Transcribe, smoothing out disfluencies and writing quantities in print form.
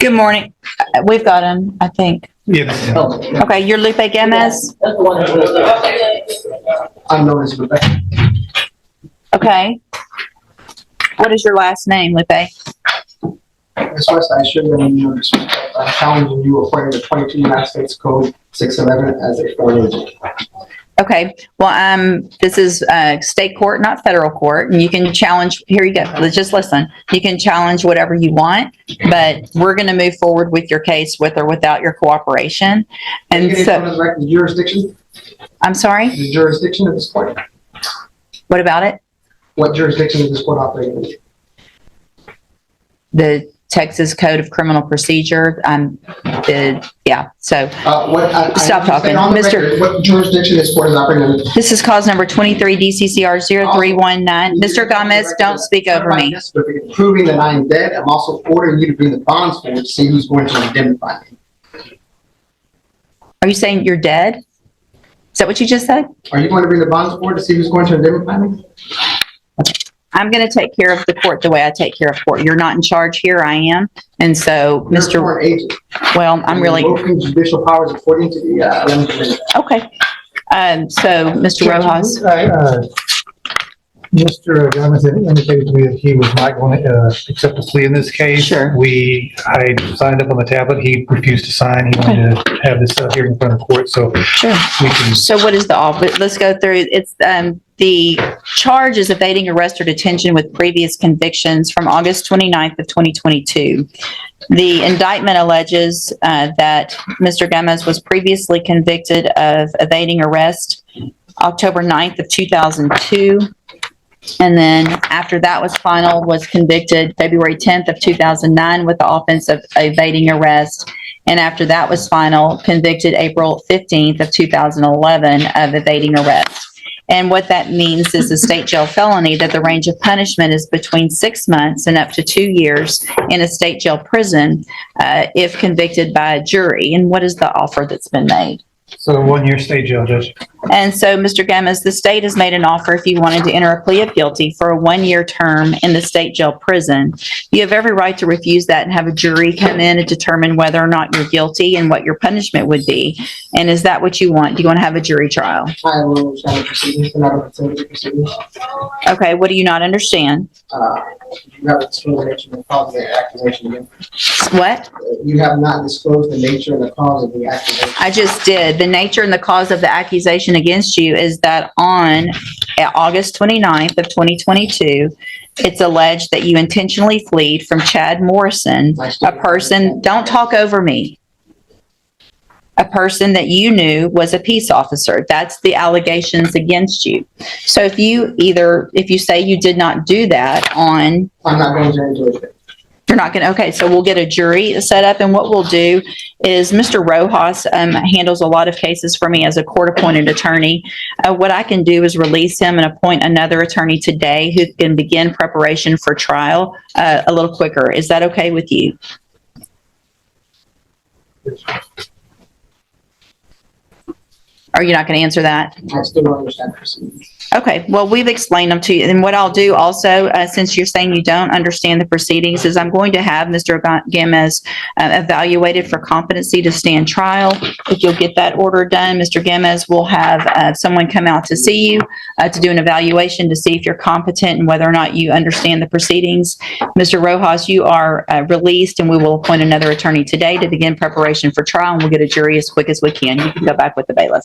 Good morning. We've got him, I think. Yeah. Okay, you're Lupe Gomez? I'm known as Rebecca. Okay. What is your last name, Lupe? Ms. West, I should have known you in respect that I'm challenging you according to 22 United States Code 611 as a foreign agent. Okay, well, this is state court, not federal court, and you can challenge, here you go, let's just listen. You can challenge whatever you want, but we're going to move forward with your case with or without your cooperation. And so, the jurisdiction? I'm sorry? The jurisdiction of this court? What about it? What jurisdiction is this court operating in? The Texas Code of Criminal Procedure. Yeah, so stop talking. Mr. What jurisdiction this court is operating in? This is cause number 23 DCCR 0319. Mr. Gomez, don't speak over me. Proving that I am dead, I'm also ordering you to bring the bonds forward to see who's going to indemnify me. Are you saying you're dead? Is that what you just said? Are you going to bring the bonds forward to see who's going to indemnify me? I'm going to take care of the court the way I take care of court. You're not in charge here, I am. And so, You're a foreign agent. Well, I'm really... Invoking judicial powers according to the 11th Amendment. Okay. So, Mr. Rojas. Mr. Gomez indicated to me that he was not going to accept a plea in this case. Sure. I signed up on the tablet. He refused to sign. He wanted to have this hearing in front of court. So Sure. we can. So what is the offer? Let's go through. It's the charge is evading arrest or detention with previous convictions from August 29th of 2022. The indictment alleges that Mr. Gomez was previously convicted of evading arrest October 9th of 2002. And then after that was final, was convicted February 10th of 2009 with the offense of evading arrest. And after that was final, convicted April 15th of 2011 of evading arrest. And what that means is a state jail felony that the range of punishment is between 6 months and up to 2 years in a state jail prison if convicted by a jury. And what is the offer that's been made? So 1 year state jail, Judge. And so, Mr. Gomez, the state has made an offer if you wanted to enter a plea of guilty for a 1 year term in the state jail prison. You have every right to refuse that and have a jury come in and determine whether or not you're guilty and what your punishment would be. And is that what you want? Do you want to have a jury trial? I will challenge proceedings and not consent to proceedings. Okay, what do you not understand? You have disclosed the cause of the accusation again. What? You have not disclosed the nature and the cause of the accusation. I just did. The nature and the cause of the accusation against you is that on August 29th of 2022, it's alleged that you intentionally fled from Chad Morrison, a person, don't talk over me, a person that you knew was a peace officer. That's the allegations against you. So if you say you did not do that on... I'm not going to enter it. You're not going to, okay, so we'll get a jury set up, and what we'll do is Mr. Rojas handles a lot of cases for me as a court-appointed attorney. What I can do is release him and appoint another attorney today who can begin preparation for trial a little quicker. Is that okay with you? Are you not going to answer that? I still don't understand the proceedings. Okay, well, we've explained them to you. And what I'll do also, since you're saying you don't understand the proceedings, is I'm going to have Mr. Gomez evaluated for competency to stand trial. If you'll get that order done, Mr. Gomez will have someone come out to see you to do an evaluation to see if you're competent and whether or not you understand the proceedings. Mr. Rojas, you are released, and we will appoint another attorney today to begin preparation for trial, and we'll get a jury as quick as we can. You can go back with the bailiff.